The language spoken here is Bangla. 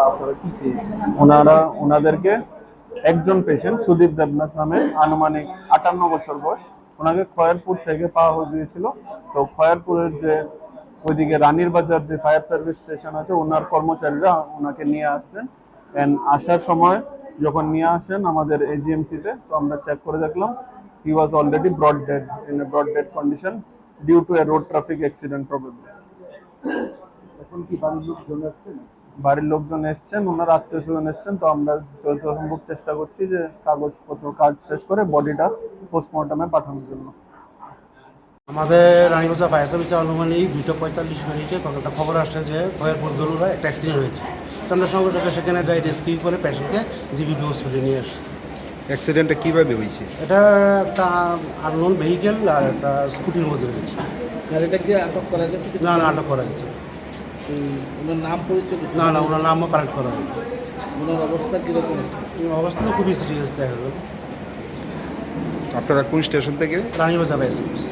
আপনারা কি পেয়েছেন? ওনাদেরকে একজন পেশেন্ট সুদীপ দেবনাথ নামে আনুমানিক 58 বছর বয়স, ওনাকে খয়েরপুর থেকে পাওয়া হয়ে গিয়েছিল। তো খয়েরপুরের যে ওইদিকে রানীর বাজার যে ফায়ার সার্ভিস স্টেশন আছে, ওনার কর্মচারীরা ওনাকে নিয়ে আসলেন। অ্যান্ড আসার সময় যখন নিয়ে আসেন আমাদের এজিএমসিতে, তো আমরা চেক করে দেখলাম he was already brought dead, in a brought dead condition due to a road traffic accident problem. এখন কি বাড়ির লোকজন আসছেন? বাড়ির লোকজন এসছেন, ওনার আত্মীয় স্বজন এসছেন। তো আমরা যথাসম্ভব চেষ্টা করছি যে কাগজপত্র কাজ শেষ করে বডিটা পোস্টমর্টমে পাঠানোর জন্য। আমাদের রানীবাজার ফায়ার সার্ভিসে আনুমানিক 2:45 তখন একটা খবর আসছে যে খয়েরপুর গরুরা একটা অ্যাক্সিডেন্ট হয়েছে। তো আমরা সঙ্গে সঙ্গে সেখানে যাই, রেস্কিউ করে পেশেন্টকে জিবিপি হসপিটালে নিয়ে আসি। অ্যাক্সিডেন্টটা কীভাবে হয়েছে? এটা একটা আননোন ভেহিকেল আর একটা স্কুটির মধ্যে হয়েছে। গাড়িটা কি আটক করা গেছে? না, আটক করা গেছে। ওনার নাম পরিচয় কিছু? না, ওনার নামও কালেক্ট করা হয়েছে। ওনার অবস্থা কীরকম? অবস্থা তো খুবই সিরিয়াস দেখা গেল। আপনারা কোন স্টেশন থেকে? Ranibazar fire service.